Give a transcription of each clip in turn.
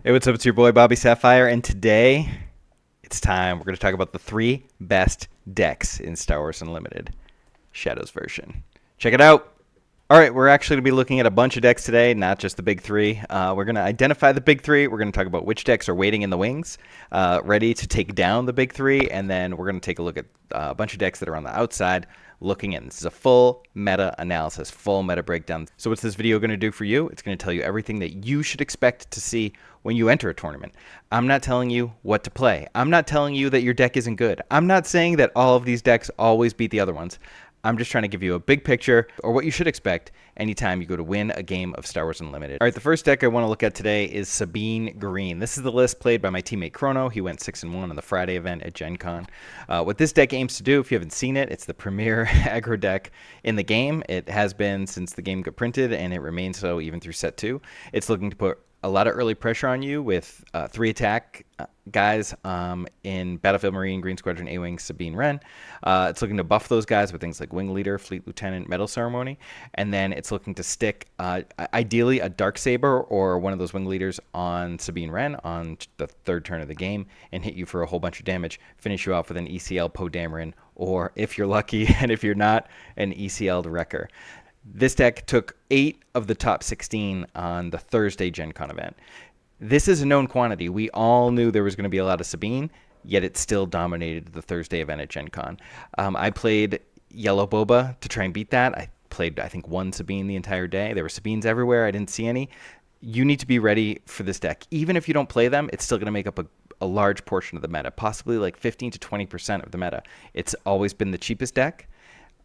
Hey, what's up? It's your boy BobbySapphire, and today it's time. We're going to talk about the three best decks in Star Wars Unlimited Shadows version. Check it out. All right, we're actually going to be looking at a bunch of decks today, not just the big three. We're going to identify the big three. We're going to talk about which decks are waiting in the wings, ready to take down the big three, and then we're going to take a look at a bunch of decks that are on the outside looking in. This is a full meta analysis, full meta breakdown. So what's this video going to do for you? It's going to tell you everything that you should expect to see when you enter a tournament. I'm not telling you what to play. I'm not telling you that your deck isn't good. I'm not saying that all of these decks always beat the other ones. I'm just trying to give you a big picture or what you should expect anytime you go to win a game of Star Wars Unlimited. All right, the first deck I want to look at today is Sabine Green. This is the list played by my teammate Chrono. He went 6-1 on the Friday event at Gen Con. What this deck aims to do, if you haven't seen it, it's the premier aggro deck in the game. It has been since the game got printed, and it remains so even through set 2. It's looking to put a lot of early pressure on you with 3 attack guys in Battlefield Marine, Green Squadron, A-Wing, Sabine Wren. It's looking to buff those guys with things like Wing Leader, Fleet Lieutenant, Medal Ceremony. And then it's looking to stick, ideally, a Darksaber or one of those Wing Leaders on Sabine Wren on the 3rd turn of the game and hit you for a whole bunch of damage, finish you off with an ECL Poe Dameron, or if you're lucky, and if you're not, an ECL'd Wrecker. This deck took 8 of the top 16 on the Thursday Gen Con event. This is a known quantity. We all knew there was going to be a lot of Sabine, yet it still dominated the Thursday event at Gen Con. I played Yellow Boba to try and beat that. I played, I think, 1 Sabine the entire day. There were Sabines everywhere. I didn't see any. You need to be ready for this deck. Even if you don't play them, it's still going to make up a large portion of the meta, possibly like 15 to 20% of the meta. It's always been the cheapest deck.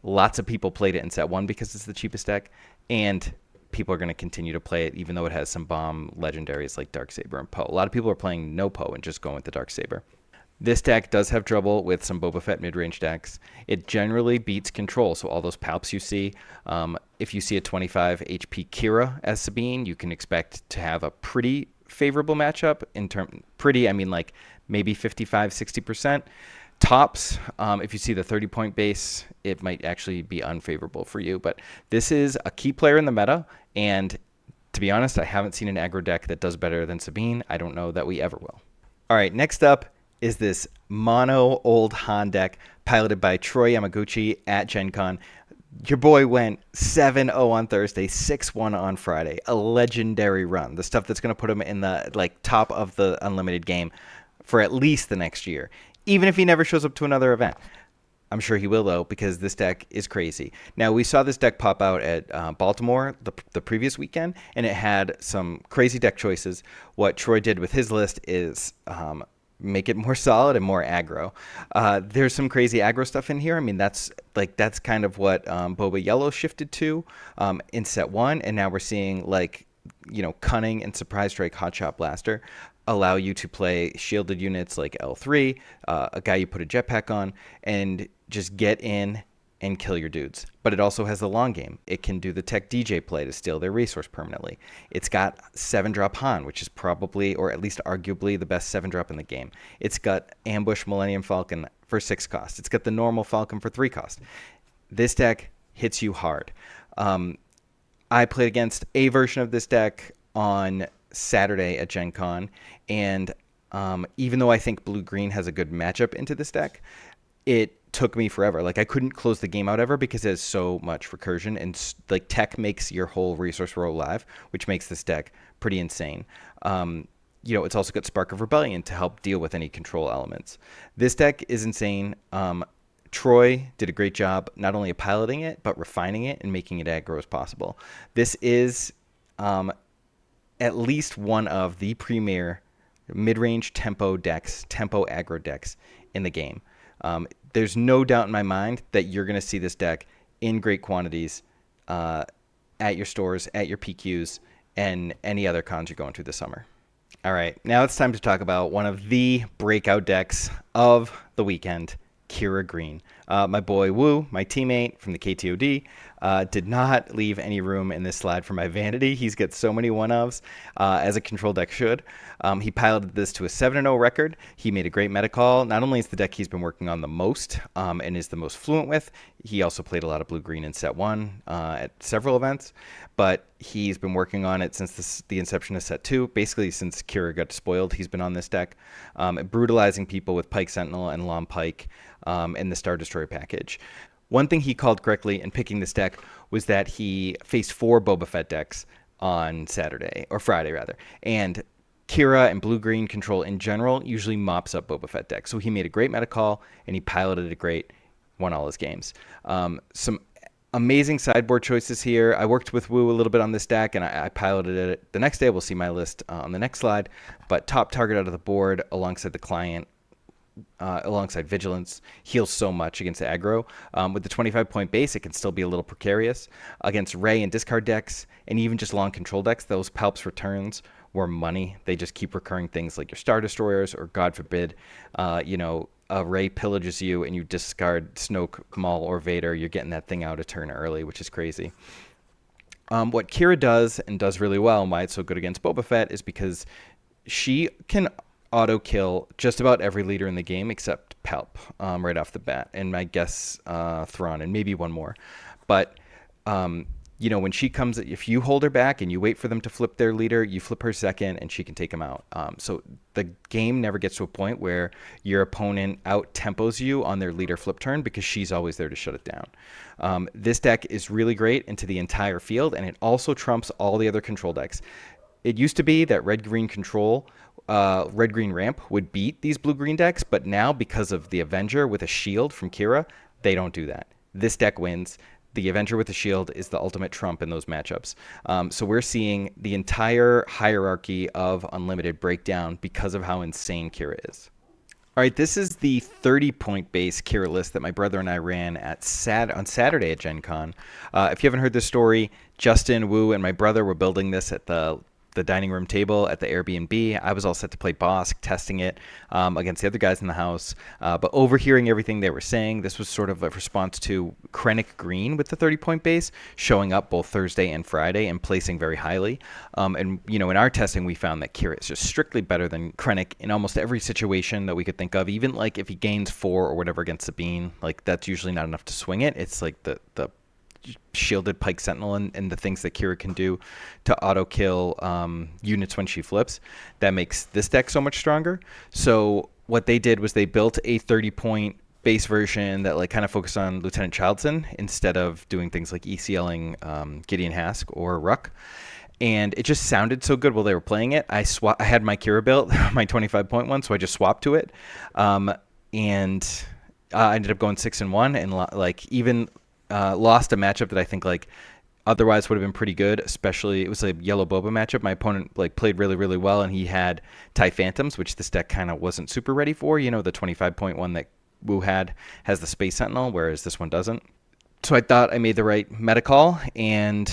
Lots of people played it in set 1 because it's the cheapest deck, and people are going to continue to play it even though it has some bomb legendaries like Darksaber and Poe. A lot of people are playing no Poe and just going with the Darksaber. This deck does have trouble with some Boba Fett mid-range decks. It generally beats control, so all those Palps you see, if you see a 25 HP Kira as Sabine, you can expect to have a pretty favorable matchup. Pretty, I mean like maybe 55, 60%. Tops, if you see the 30-point base, it might actually be unfavorable for you. But this is a key player in the meta, and to be honest, I haven't seen an aggro deck that does better than Sabine. I don't know that we ever will. All right, next up is this mono old Han deck piloted by Troy Yamaguchi at Gen Con. Your boy went 7-0 on Thursday, 6-1 on Friday. A legendary run. The stuff that's going to put him in the top of the Unlimited game for at least the next year. Even if he never shows up to another event. I'm sure he will, though, because this deck is crazy. Now, we saw this deck pop out at Baltimore the previous weekend, and it had some crazy deck choices. What Troy did with his list is make it more solid and more aggro. There's some crazy aggro stuff in here. I mean, that's kind of what Boba Yellow shifted to in set 1, and now we're seeing, Cunning and Surprise Strike Hotshot Blaster allow you to play shielded units like L3, a guy you put a jetpack on, and just get in and kill your dudes. But it also has the long game. It can do the tech DJ play to steal their resource permanently. It's got 7-drop Han, which is probably, or at least arguably, the best 7-drop in the game. It's got Ambush Millennium Falcon for 6 cost. It's got the normal Falcon for 3 cost. This deck hits you hard. I played against a version of this deck on Saturday at Gen Con, and even though I think blue-green has a good matchup into this deck, it took me forever. I couldn't close the game out ever because it has so much recursion, and tech makes your whole resource row live, which makes this deck pretty insane. It's also got Spark of Rebellion to help deal with any control elements. This deck is insane. Troy did a great job not only of piloting it, but refining it and making it aggro as possible. This is at least one of the premier mid-range tempo aggro decks in the game. There's no doubt in my mind that you're going to see this deck in great quantities at your stores, at your PQs, and any other cons you're going to this summer. All right, now it's time to talk about one of the breakout decks of the weekend, Kira Green. My boy Wu, my teammate from the KTOD, did not leave any room in this slide for my vanity. He's got so many one-ofs, as a control deck should. He piloted this to a 7-0 record. He made a great meta call. Not only is the deck he's been working on the most and is the most fluent with, he also played a lot of blue-green in set 1 at several events, but he's been working on it since the inception of set 2. Basically, since Kira got spoiled, he's been on this deck, brutalizing people with Pike Sentinel and Lom Pike and the Star Destroyer package. One thing he called correctly in picking this deck was that he faced 4 Boba Fett decks on Saturday, or Friday rather, and Kira and blue-green control in general usually mops up Boba Fett decks. So he made a great meta call, and he piloted it great, won all his games. Some amazing sideboard choices here. I worked with Wu a little bit on this deck, and I piloted it the next day. We'll see my list on the next slide. But top target out of the board alongside the client, alongside Vigilance, heals so much against aggro. With the 25-point base, it can still be a little precarious. Against Ray and discard decks, and even just long control decks, those Palp's returns were money. They just keep recurring things like your Star Destroyers, or God forbid, a Ray pillages you and you discard Snoke, Maul, or Vader. You're getting that thing out a turn early, which is crazy. What Kira does, and does really well, and why it's so good against Boba Fett, is because she can auto-kill just about every leader in the game except Palp right off the bat, and I guess Thrawn, and maybe one more. But when she comes, if you hold her back and you wait for them to flip their leader, you flip her second and she can take them out. So the game never gets to a point where your opponent out-tempos you on their leader flip turn, because she's always there to shut it down. This deck is really great into the entire field, and it also trumps all the other control decks. It used to be that red-green control, red-green ramp would beat these blue-green decks, but now because of the Avenger with a shield from Kira, they don't do that. This deck wins. The Avenger with the shield is the ultimate trump in those matchups. So we're seeing the entire hierarchy of Unlimited breakdown because of how insane Kira is. All right, this is the 30-point base Kira list that my brother and I ran on Saturday at Gen Con. If you haven't heard this story, Justin, Wu, and my brother were building this at the dining room table at the Airbnb. I was all set to play Bosk, testing it against the other guys in the house. But overhearing everything they were saying, this was sort of a response to Krennic Green with the 30-point base, showing up both Thursday and Friday and placing very highly. In our testing, we found that Kira is just strictly better than Krennic in almost every situation that we could think of. Even like if he gains 4 or whatever against Sabine, like that's usually not enough to swing it. It's like the shielded Pike Sentinel and the things that Kira can do to auto kill units when she flips, that makes this deck so much stronger. So what they did was they built a 30-point base version that like kind of focused on Lieutenant Childson instead of doing things like ECLing Gideon Hask or Ruck. And it just sounded so good while they were playing it. I had my Kira built, my 25-point one, so I just swapped to it. I ended up going 6-1 and lost a matchup that I think like otherwise would have been pretty good, especially it was a yellow Boba matchup. My opponent like played really, really well, and he had TIE Phantoms, which this deck kind of wasn't super ready for. The 25-point one that Wu has the Space Sentinel, whereas this one doesn't. So I thought I made the right meta call, and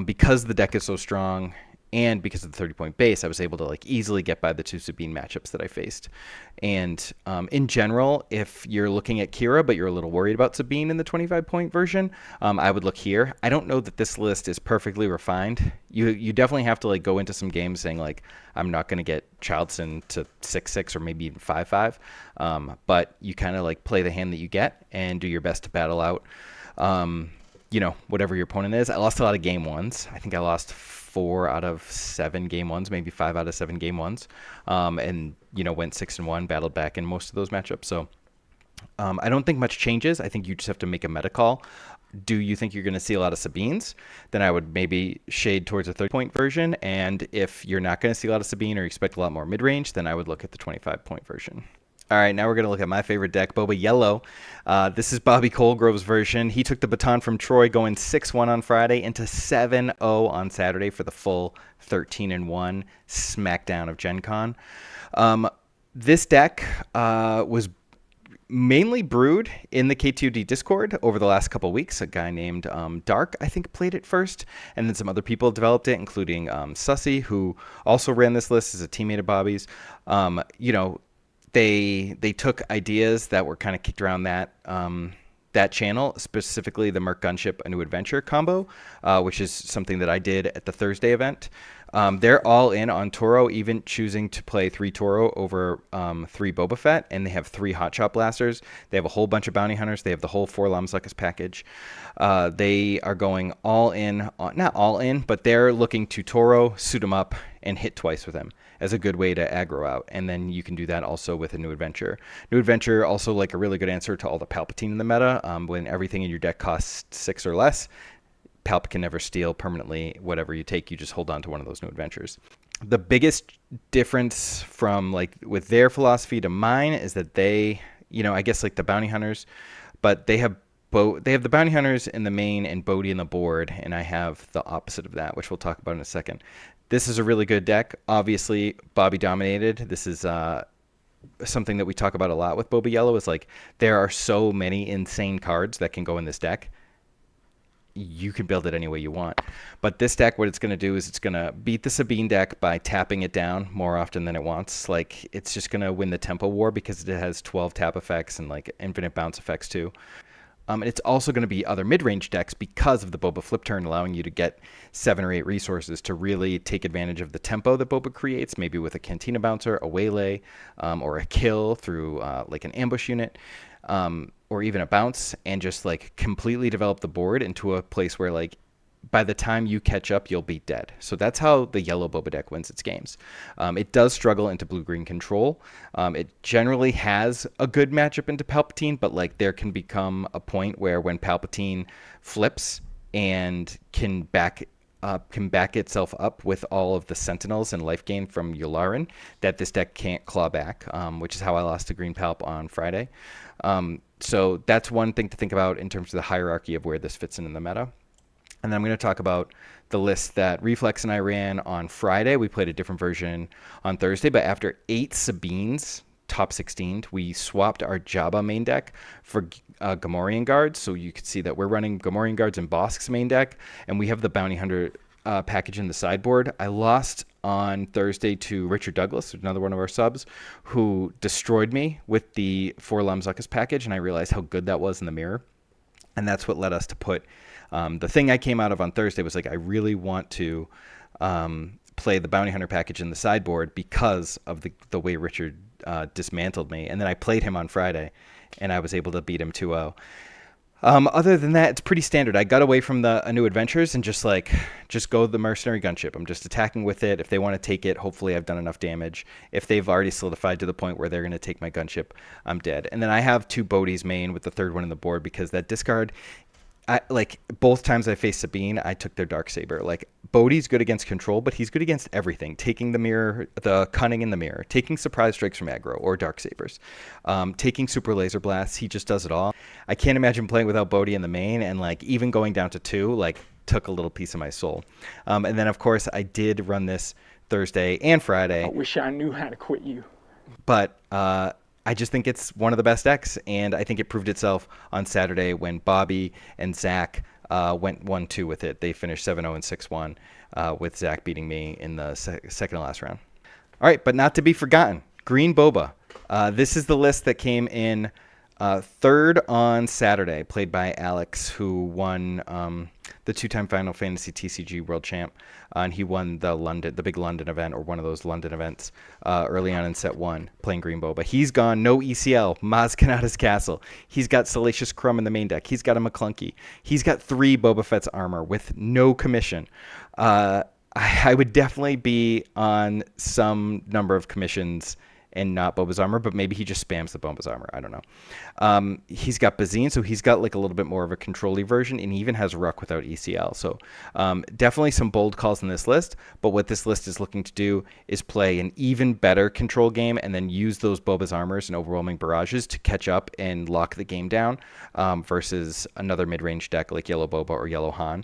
because the deck is so strong and because of the 30-point base, I was able to like easily get by the 2 Sabine matchups that I faced. And in general, if you're looking at Kira, but you're a little worried about Sabine in the 25-point version, I would look here. I don't know that this list is perfectly refined. You definitely have to like go into some games saying like, I'm not going to get Childson to 6-6 or maybe even 5-5. But you kind of like play the hand that you get and do your best to battle out, whatever your opponent is. I lost a lot of game ones. I think I lost 4 out of 7 game ones, maybe 5 out of 7 game ones, and went 6-1, battled back in most of those matchups. So I don't think much changes. I think you just have to make a meta call. Do you think you're going to see a lot of Sabines? Then I would maybe shade towards a 30-point version. And if you're not going to see a lot of Sabine or you expect a lot more mid-range, then I would look at the 25-point version. All right, now we're going to look at my favorite deck, Boba Yellow. This is Bobby Colgrove's version. He took the baton from Troy, going 6-1 on Friday into 7-0 on Saturday for the full 13-1 smackdown of Gen Con. This deck was mainly brewed in the K2D Discord over the last couple weeks. A guy named Dark, I think, played it first, and then some other people developed it, including Sussy, who also ran this list as a teammate of Bobby's. They took ideas that were kind of kicked around that that channel, specifically the Merc Gunship A New Adventure combo, which is something that I did at the Thursday event. They're all in on Toro, even choosing to play 3 Toro over 3 Boba Fett, and they have 3 Hot Shot Blasters. They have a whole bunch of Bounty Hunters. They have the whole 4 Lamzuckus package. They are going all in, not all in, but they're looking to Toro, suit him up, and hit twice with him as a good way to aggro out. And then you can do that also with a New Adventure. New Adventure also like a really good answer to all the Palpatine in the meta. When everything in your deck costs 6 or less, Palp can never steal permanently whatever you take. You just hold on to one of those New Adventures. The biggest difference from like with their philosophy to mine is that they, I guess like the Bounty Hunters, but they have the Bounty Hunters in the main and Bodhi in the board, and I have the opposite of that, which we'll talk about in a second. This is a really good deck. Obviously, Bobby dominated. This is something that we talk about a lot with Boba Yellow is like there are so many insane cards that can go in this deck. You can build it any way you want. But this deck, what it's going to do is it's going to beat the Sabine deck by tapping it down more often than it wants. Like, it's just going to win the tempo war because it has 12 tap effects and like infinite bounce effects too. And it's also going to be other mid-range decks because of the Boba flip turn, allowing you to get 7 or 8 resources to really take advantage of the tempo that Boba creates, maybe with a Cantina Bouncer, a Waylay, or a kill through like an ambush unit, or even a bounce, and just like completely develop the board into a place where like by the time you catch up, you'll be dead. So that's how the yellow Boba deck wins its games. It does struggle into blue-green control. It generally has a good matchup into Palpatine, but like there can become a point where when Palpatine flips and can back itself up with all of the Sentinels and life gain from Yularen, that this deck can't claw back, which is how I lost to Green Palp on Friday. So that's one thing to think about in terms of the hierarchy of where this fits in the meta. And then I'm going to talk about the list that Reflex and I ran on Friday. We played a different version on Thursday, but after 8 Sabines, top 16, we swapped our Jabba main deck for Gamoran Guards. So you can see that we're running Gamoran Guards in Bosk's main deck, and we have the Bounty Hunter package in the sideboard. I lost on Thursday to Richard Douglas, another one of our subs, who destroyed me with the 4 Lamzuckus package, and I realized how good that was in the mirror. And that's what led us to put the thing I came out of on Thursday was like, I really want to play the Bounty Hunter package in the sideboard because of the way Richard dismantled me. And then I played him on Friday, and I was able to beat him 2-0. Other than that, it's pretty standard. I got away from the New Adventures and just go the Mercenary Gunship. I'm just attacking with it. If they want to take it, hopefully I've done enough damage. If they've already solidified to the point where they're going to take my Gunship, I'm dead. And then I have 2 Bodhi's main with the 3rd one in the board because that discard, both times I faced Sabine, I took their Darksaber. Like, Bodhi's good against control, but he's good against everything. Taking the mirror, the cunning in the mirror, taking surprise strikes from aggro or Darksabers, taking super laser blasts. He just does it all. I can't imagine playing without Bodhi in the main, and like even going down to 2, like took a little piece of my soul. And then of course I did run this Thursday and Friday. I wish I knew how to quit you. But I just think it's one of the best decks, and I think it proved itself on Saturday when Bobby and Zach went 1-2 with it. They finished 7-0 and 6-1 with Zach beating me in the second to last round. All right, but not to be forgotten, Green Boba. This is the list that came in 3rd on Saturday, played by Alex, who won the 2-time Final Fantasy TCG World Champ, and he won the big London event, or one of those London events, early on in set 1, playing Green Boba. He's gone no ECL, Maz Kanata's Castle. He's got Salacious Crumb in the main deck. He's got a McClunky. He's got 3 Boba Fett's armor with no commission. I would definitely be on some number of commissions and not Boba's armor, but maybe he just spams the Boba's armor. I don't know. He's got Bazine, so he's got like a little bit more of a control-y version, and he even has Ruck without ECL. So definitely some bold calls in this list, but what this list is looking to do is play an even better control game and then use those Boba's armors and overwhelming barrages to catch up and lock the game down versus another mid-range deck like Yellow Boba or Yellow Han,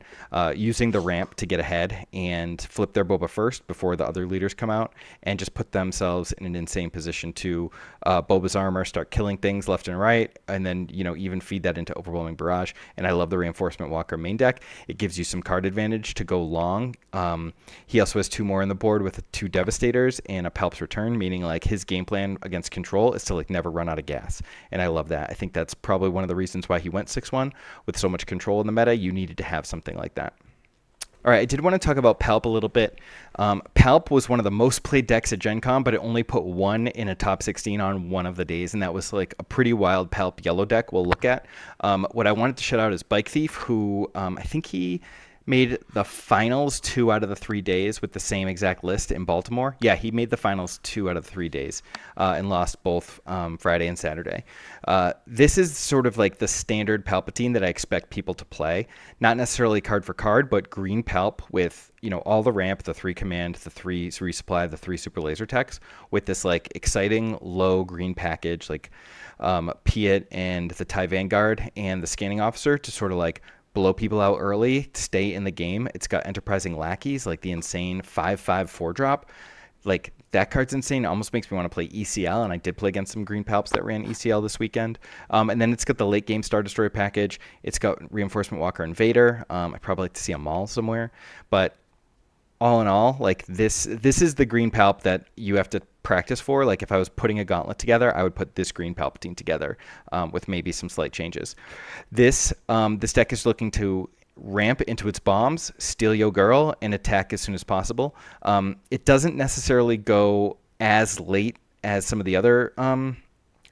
using the ramp to get ahead and flip their Boba first before the other leaders come out and just put themselves in an insane position to Boba's armor, start killing things left and right, and then, even feed that into Overwhelming Barrage. And I love the Reinforcement Walker main deck. It gives you some card advantage to go long. He also has 2 more on the board with 2 Devastators and a Palp's Return, meaning like his game plan against control is to like never run out of gas. And I love that. I think that's probably one of the reasons why he went 6-1 with so much control in the meta. You needed to have something like that. All right, I did want to talk about Palp a little bit. Palp was one of the most played decks at Gen Con, but it only put 1 in a top 16 on one of the days, and that was like a pretty wild Palp Yellow deck we'll look at. What I wanted to shout out is Bike Thief, who I think he made the finals 2 out of the 3 days with the same exact list in Baltimore. Yeah, he made the finals 2 out of the 3 days and lost both Friday and Saturday. This is sort of like the standard Palpatine that I expect people to play. Not necessarily card for card, but green Palp with, all the ramp, the 3 command, the 3 resupply, the 3 super laser techs with this like exciting low green package like Piet and the TIE Vanguard and the scanning officer to sort of like blow people out early, stay in the game. It's got Enterprising Lackeys, like the insane 5/5 4-drop. Like, that card's insane. It almost makes me want to play ECL, and I did play against some green Palps that ran ECL this weekend. And then it's got the late game Star Destroyer package. It's got Reinforcement Walker and Vader. I'd probably like to see a Maul somewhere. But all in all, like this is the green Palp that you have to practice for. Like if I was putting a gauntlet together, I would put this green Palpatine together with maybe some slight changes. This deck is looking to ramp into its bombs, steal Yo Girl, and attack as soon as possible. It doesn't necessarily go as late as some of the other, or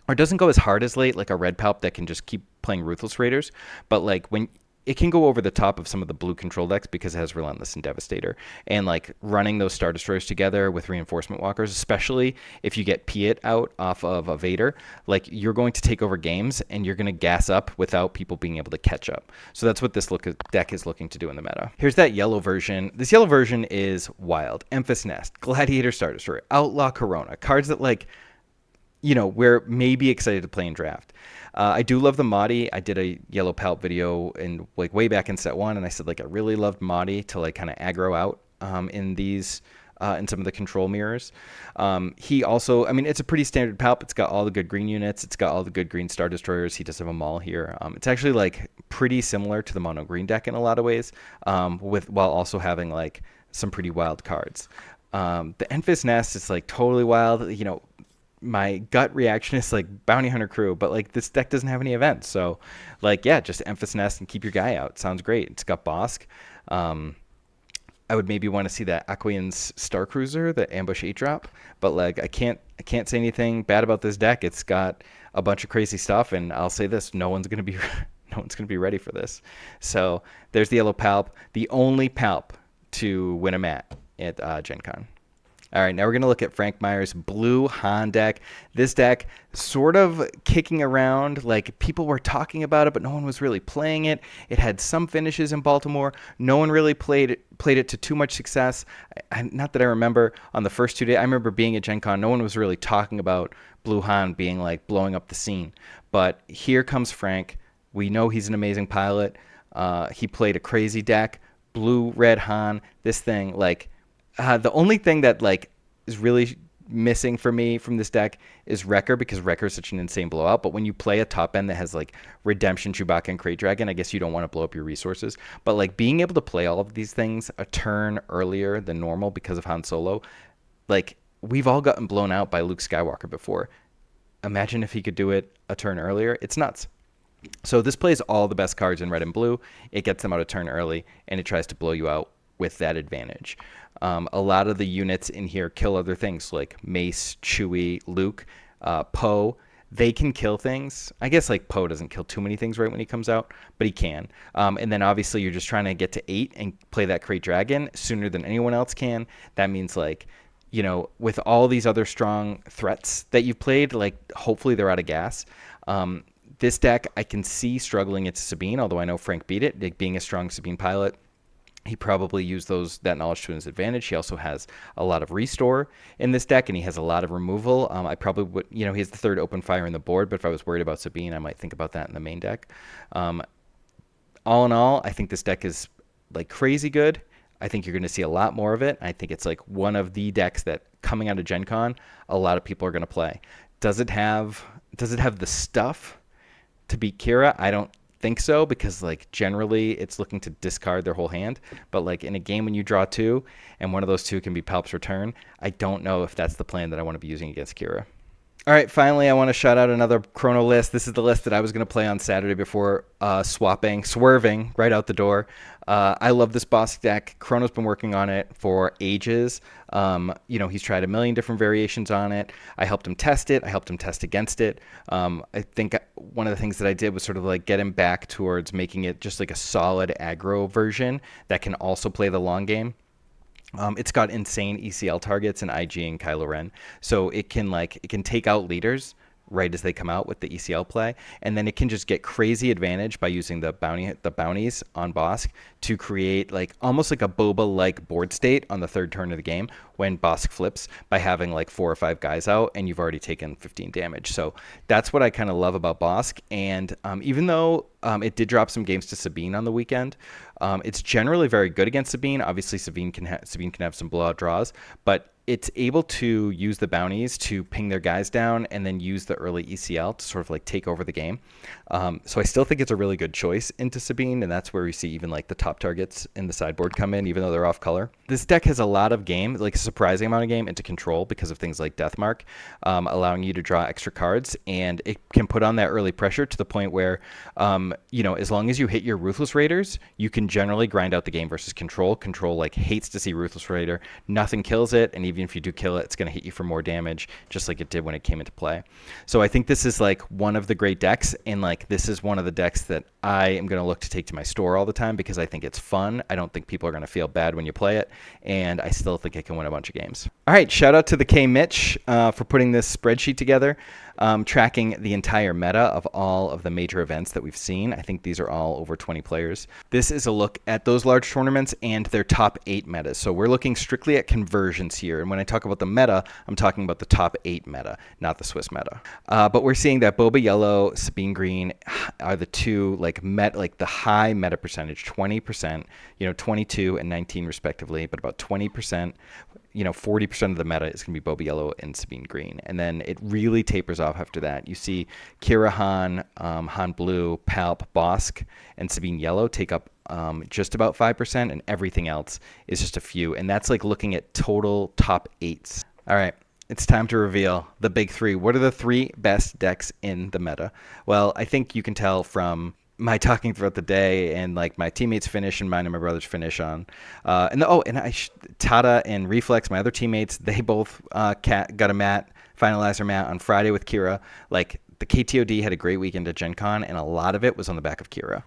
it doesn't go as hard as late, like a red Palp that can just keep playing Ruthless Raiders. But like when it can go over the top of some of the blue control decks because it has Relentless and Devastator. And like running those Star Destroyers together with Reinforcement Walkers, especially if you get Piet out off of a Vader, like you're going to take over games and you're going to gas up without people being able to catch up. So that's what this deck is looking to do in the meta. Here's that yellow version. This yellow version is wild. Emphas Nest, Gladiator Star Destroyer, Outlaw Corona, cards that like, we're maybe excited to play in draft. I do love the Mahdi. I did a yellow Palp video in like way back in set 1, and I said like I really loved Mahdi to like kind of aggro out in these in some of the control mirrors. He also, it's a pretty standard Palp. It's got all the good green units. It's got all the good green Star Destroyers. He does have a Maul here. It's actually like pretty similar to the mono green deck in a lot of ways, while also having like some pretty wild cards. The Enfys Nest is like totally wild. My gut reaction is like Bounty Hunter Crew, but like this deck doesn't have any events. So like, yeah, just Emphas Nest and keep your guy out. Sounds great. It's got Bosk. I would maybe want to see that Aquian's Star Cruiser, the Ambush 8-drop, but like I can't say anything bad about this deck. It's got a bunch of crazy stuff, and I'll say this, no one's going to be ready for this. So there's the yellow Palp, the only Palp to win a mat at Gen Con. All right, now we're going to look at Frank Meyer's Blue Han deck. This deck sort of kicking around, like people were talking about it, but no one was really playing it. It had some finishes in Baltimore. No one really played it to too much success. Not that I remember on the first 2 days. I remember being at Gen Con. No one was really talking about Blue Han being like blowing up the scene. But here comes Frank. We know he's an amazing pilot. He played a crazy deck. Blue, red Han. This thing, like... the only thing that like is really missing for me from this deck is Wrecker, because Wrecker is such an insane blowout. But when you play a top end that has like Redemption, Chewbacca, and Krayt Dragon, I guess you don't want to blow up your resources. But like being able to play all of these things a turn earlier than normal because of Han Solo, like we've all gotten blown out by Luke Skywalker before. Imagine if he could do it a turn earlier. It's nuts. So this plays all the best cards in red and blue. It gets them out a turn early, and it tries to blow you out with that advantage. A lot of the units in here kill other things like Mace, Chewie, Luke, Poe. They can kill things. I guess like Poe doesn't kill too many things right when he comes out, but he can. And then obviously you're just trying to get to 8 and play that Krayt Dragon sooner than anyone else can. That means like, with all these other strong threats that you've played, like hopefully they're out of gas. This deck I can see struggling into Sabine, although I know Frank beat it, like being a strong Sabine pilot. He probably used that knowledge to his advantage. He also has a lot of restore in this deck, and he has a lot of removal. I probably would, he has the 3rd open fire in the board, but if I was worried about Sabine, I might think about that in the main deck. All in all, I think this deck is like crazy good. I think you're going to see a lot more of it. I think it's like one of the decks that coming out of Gen Con, a lot of people are going to play. Does it have the stuff to beat Kira? I don't think so, because like generally it's looking to discard their whole hand. But like in a game when you draw two and one of those two can be Palp's Return, I don't know if that's the plan that I want to be using against Kira. All right, finally, I want to shout out another Chrono list. This is the list that I was going to play on Saturday before swerving right out the door. I love this boss deck. Chrono's been working on it for ages. He's tried a million different variations on it. I helped him test it. I helped him test against it. I think one of the things that I did was sort of like get him back towards making it just like a solid aggro version that can also play the long game. It's got insane ECL targets and IG and Kylo Ren, so it can take out leaders right as they come out with the ECL play, and then it can just get crazy advantage by using the bounties on Bosk to create like almost like a Boba-like board state on the third turn of the game when Bosk flips by having like 4 or 5 guys out and you've already taken 15 damage. So that's what I kind of love about Bosk, and even though it did drop some games to Sabine on the weekend, it's generally very good against Sabine. Obviously, Sabine can have some blowout draws, but it's able to use the bounties to ping their guys down and then use the early ECL to sort of like take over the game. So I still think it's a really good choice into Sabine, and that's where we see even like the top targets in the sideboard come in, even though they're off color. This deck has a lot of game, like a surprising amount of game into control because of things like Deathmark, allowing you to draw extra cards, and it can put on that early pressure to the point where, as long as you hit your Ruthless Raiders, you can generally grind out the game versus Control. Control like hates to see Ruthless Raider. Nothing kills it, and even if you do kill it, it's going to hit you for more damage, just like it did when it came into play. So I think this is like one of the great decks, and like this is one of the decks that I am going to look to take to my store all the time because I think it's fun. I don't think people are going to feel bad when you play it, and I still think it can win a bunch of games. All right, shout out to the K Mitch for putting this spreadsheet together, tracking the entire meta of all of the major events that we've seen. I think these are all over 20 players. This is a look at those large tournaments and their top 8 metas. So we're looking strictly at conversions here. And when I talk about the meta, I'm talking about the top 8 meta, not the Swiss meta. But we're seeing that Boba Yellow, Sabine Green are the two like the high meta percentage, 20%, 22 and 19 respectively, but about 20%. 40% of the meta is going to be Boba Yellow and Sabine Green. And then it really tapers off after that. You see Kira Han, Han Blue, Palp, Bosk, and Sabine Yellow take up just about 5%, and everything else is just a few. And that's like looking at total top 8s. All right. It's time to reveal the big 3. What are the 3 best decks in the meta? Well, I think you can tell from my talking throughout the day and like my teammates finish and mine and my brother's finish on Tata and Reflex, my other teammates, they both got a finalizer mat on Friday with Kira. Like the KTOD had a great weekend at Gen Con, and a lot of it was on the back of Kira.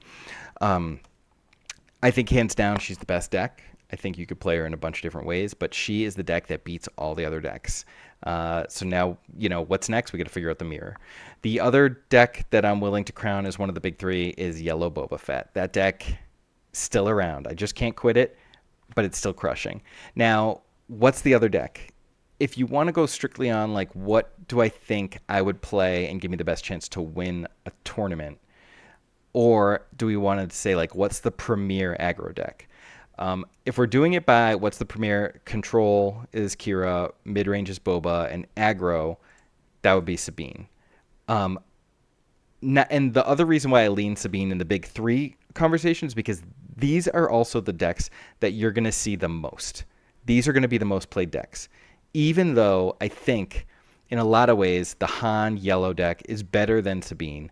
I think hands down she's the best deck. I think you could play her in a bunch of different ways, but she is the deck that beats all the other decks. So now, what's next? We got to figure out the mirror. The other deck that I'm willing to crown as one of the big 3 is Yellow Boba Fett. That deck still around. I just can't quit it, but it's still crushing. Now, what's the other deck? If you want to go strictly on like what do I think I would play and give me the best chance to win a tournament, or do we want to say like what's the premier aggro deck? If we're doing it by what's the premier, control is Kira, mid-range is Boba, and aggro, that would be Sabine. And the other reason why I lean Sabine in the big 3 conversations, because these are also the decks that you're going to see the most. These are going to be the most played decks. Even though I think in a lot of ways the Han Yellow deck is better than Sabine,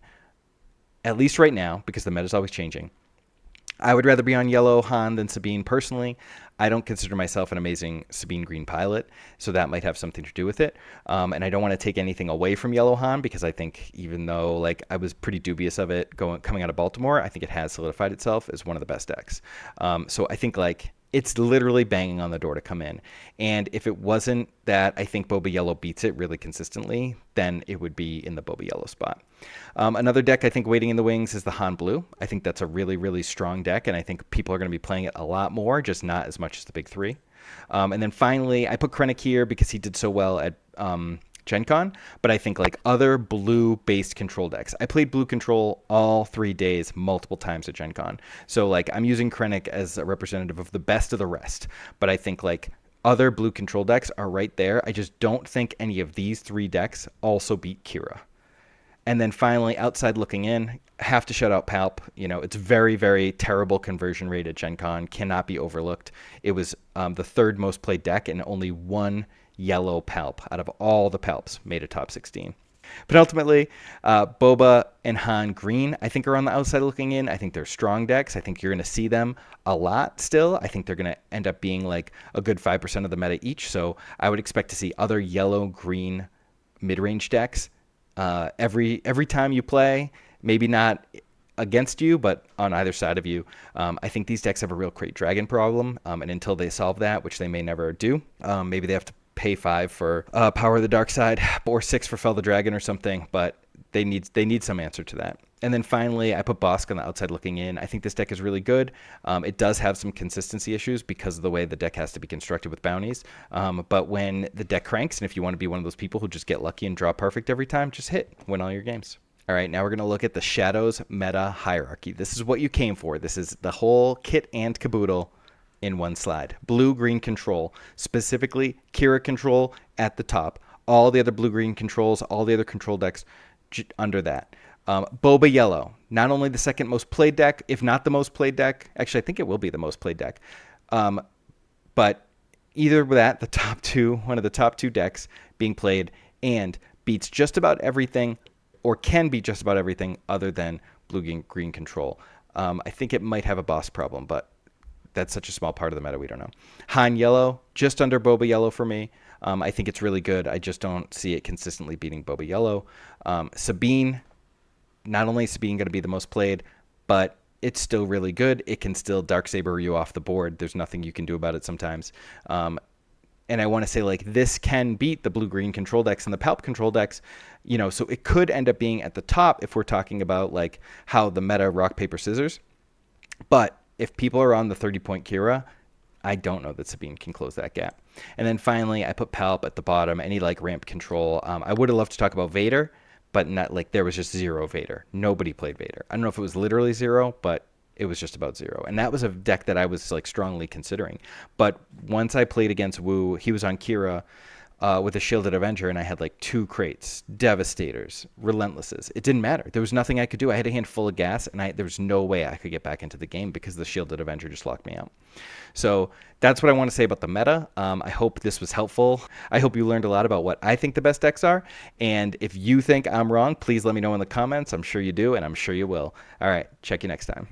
at least right now, because the meta is always changing. I would rather be on Yellow Han than Sabine personally. I don't consider myself an amazing Sabine Green pilot, so that might have something to do with it. And I don't want to take anything away from Yellow Han, because I think even though like I was pretty dubious of it coming out of Baltimore, I think it has solidified itself as one of the best decks. So I think like it's literally banging on the door to come in. And if it wasn't that I think Boba Yellow beats it really consistently, then it would be in the Boba Yellow spot. Another deck I think waiting in the wings is the Han Blue. I think that's a really, really strong deck, and I think people are going to be playing it a lot more, just not as much as the big 3. And then finally, I put Krennic here because he did so well at Gen Con, but I think like other blue-based control decks. I played blue control all 3 days, multiple times at Gen Con. So like I'm using Krennic as a representative of the best of the rest, but I think like other blue control decks are right there. I just don't think any of these 3 decks also beat Kira. And then finally, outside looking in, have to shout out Palp. You know, it's very, very terrible conversion rate at Gen Con. Cannot be overlooked. It was the 3rd most played deck, and only 1 yellow Palp out of all the Palps made a top 16. But ultimately, Boba and Han Green, I think, are on the outside looking in. I think they're strong decks. I think you're going to see them a lot still. I think they're going to end up being like a good 5% of the meta each. So I would expect to see other yellow-green mid-range decks every time you play. Maybe not against you, but on either side of you. I think these decks have a real Crate Dragon problem, and until they solve that, which they may never do, maybe they have to pay 5 for Power of the Dark Side or 6 for Fell the Dragon or something, but they need some answer to that. And then finally, I put Bosk on the outside looking in. I think this deck is really good. It does have some consistency issues because of the way the deck has to be constructed with bounties. But when the deck cranks, and if you want to be one of those people who just get lucky and draw perfect every time, just win all your games. All right, now we're going to look at the Shadows meta hierarchy. This is what you came for. This is the whole kit and caboodle in one slide. Blue-green control, specifically Kira control at the top. All the other blue-green controls, all the other control decks under that. Boba Yellow, not only the 2nd most played deck, if not the most played deck. Actually, I think it will be the most played deck. But either that, the top 2, one of the top 2 decks being played, and beats just about everything, or can beat just about everything other than blue-green control. I think it might have a boss problem, but that's such a small part of the meta, we don't know. Han Yellow, just under Boba Yellow for me. I think it's really good. I just don't see it consistently beating Boba Yellow. Sabine, not only is Sabine going to be the most played, but it's still really good. It can still Darksaber you off the board. There's nothing you can do about it sometimes. And I want to say, like, this can beat the blue-green control decks and the Palp control decks, you know, so it could end up being at the top if we're talking about, like, how the meta rock, paper, scissors. But if people are on the 30-point Kira, I don't know that Sabine can close that gap. And then finally, I put Palp at the bottom, any, like, ramp control. I would have loved to talk about Vader, but not, like, there was just 0 Vader. Nobody played Vader. I don't know if it was literally 0, but it was just about 0. And that was a deck that I was like strongly considering. But once I played against Wu, he was on Kira with a Shielded Avenger, and I had like 2 crates, Devastators, Relentlesses. It didn't matter. There was nothing I could do. I had a hand full of gas, and there was no way I could get back into the game because the Shielded Avenger just locked me out. So that's what I want to say about the meta. I hope this was helpful. I hope you learned a lot about what I think the best decks are. And if you think I'm wrong, please let me know in the comments. I'm sure you do, and I'm sure you will. All right, check you next time.